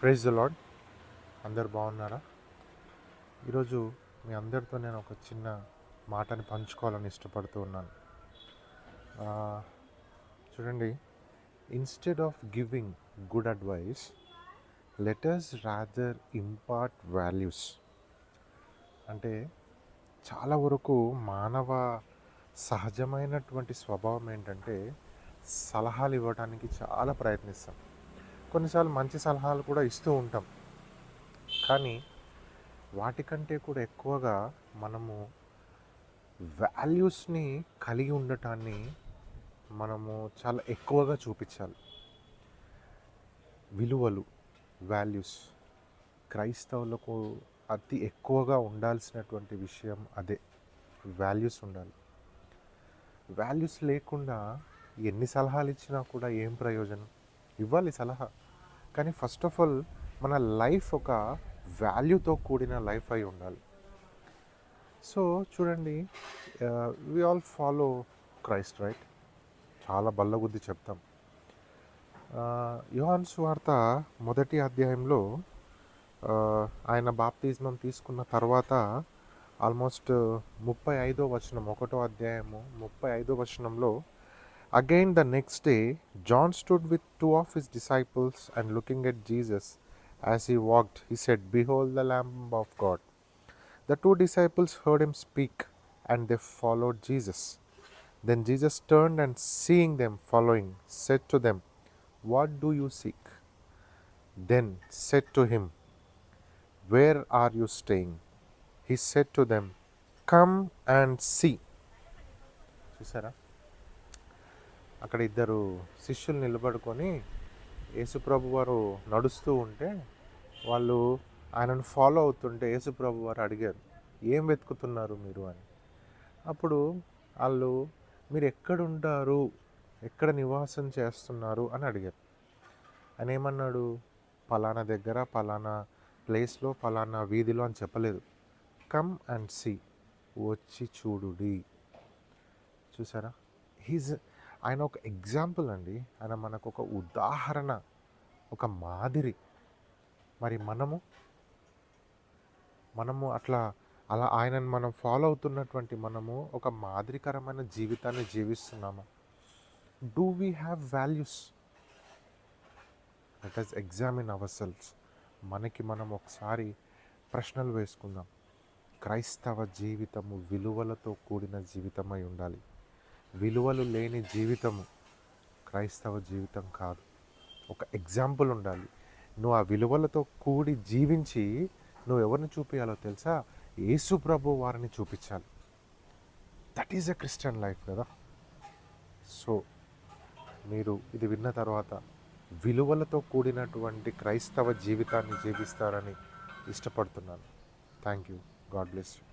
Praise the lord. అందరు బాగున్నారా? ఈరోజు మీ అందరితో నేను ఒక చిన్న మాటని పంచుకోవాలని ఇష్టపడుతూ ఉన్నాను. ఆ, చూడండి, instead of giving good advice, letters rather impart values. అంటే చాలా వరకు మానవ సహజమైనటువంటి స్వభావం ఏంటంటే సలహాలు ఇవ్వడానికి చాలా ప్రయత్నిస్తాం. కొన్నిసార్లు మంచి సలహాలు కూడా ఇస్తూ ఉంటాం, కానీ వాటికంటే కూడా ఎక్కువగా మనము వాల్యూస్ని కలిగి ఉండటాన్ని మనము చాలా ఎక్కువగా చూపించాలి. విలువలు, వాల్యూస్ క్రైస్తవులకు అతి ఎక్కువగా ఉండాల్సినటువంటి విషయం అదే. వాల్యూస్ ఉండాలి. వాల్యూస్ లేకుండా ఎన్ని సలహాలు ఇచ్చినా కూడా ఏం ప్రయోజనం? ఇవ్వాలి సలహా, కానీ ఫస్ట్ ఆఫ్ ఆల్ మన లైఫ్ ఒక వాల్యూతో కూడిన లైఫ్ అయి ఉండాలి. సో చూడండి, we all follow Christ, right? చాలా బల్లగుద్ది చెప్తాం. యోహాను సువార్త 1వ అధ్యాయంలో ఆయన బాప్తిజమం తీసుకున్న తర్వాత ఆల్మోస్ట్ 35వ వచనం, 1వ అధ్యాయము 35వ వచనంలో, Again the next day, John stood with two of his disciples, and looking at Jesus as he walked, he said, Behold the Lamb of God. The two disciples heard him speak, and they followed Jesus. Then Jesus turned and seeing them following, said to them, What do you seek? Then said to him, Where are you staying? He said to them, Come and see. చూసారా, అక్కడ ఇద్దరు శిష్యులు నిలబడుకొని యేసుప్రభు వారు నడుస్తూ ఉంటే వాళ్ళు ఆయనను ఫాలో అవుతుంటే యేసుప్రభు వారు అడిగారు, ఏం వెతుకుతున్నారు మీరు అని. అప్పుడు వాళ్ళు, మీరు ఎక్కడుంటారు, ఎక్కడ నివాసం చేస్తున్నారు అని అడిగారు. ఆయన ఏమన్నాడు? పలానా దగ్గర, పలానా ప్లేస్లో, పలానా వీధిలో అని చెప్పలేదు. కమ్ అండ్ సీ, వచ్చి చూడుడి. చూసారా, ఆయన ఒక ఎగ్జాంపుల్ అండి. ఆయన మనకు ఒక ఉదాహరణ, ఒక మాదిరి. మరి మనము అలా ఆయనను మనం ఫాలో అవుతున్నటువంటి మనము ఒక మాదిరికరమైన జీవితాన్ని జీవిస్తున్నాము. Do we have values? Let us examine our selfs. మనకి మనం ఒకసారి ప్రశ్నలు వేసుకుందాం. క్రైస్తవ జీవితము విలువలతో కూడిన జీవితమై ఉండాలి. విలువలు లేని జీవితము క్రైస్తవ జీవితం కాదు. ఒక ఎగ్జాంపుల్ ఉండాలి. నువ్వు ఆ విలువలతో కూడి జీవించి నువ్వు ఎవరిని చూపించాలో తెలుసా? యేసు ప్రభు వారిని చూపించాలి. That is a Christian life కదా. సో మీరు ఇది విన్న తర్వాత విలువలతో కూడినటువంటి క్రైస్తవ జీవితాన్ని జీవిస్తారని ఇష్టపడుతున్నాను. Thank you. God bless you.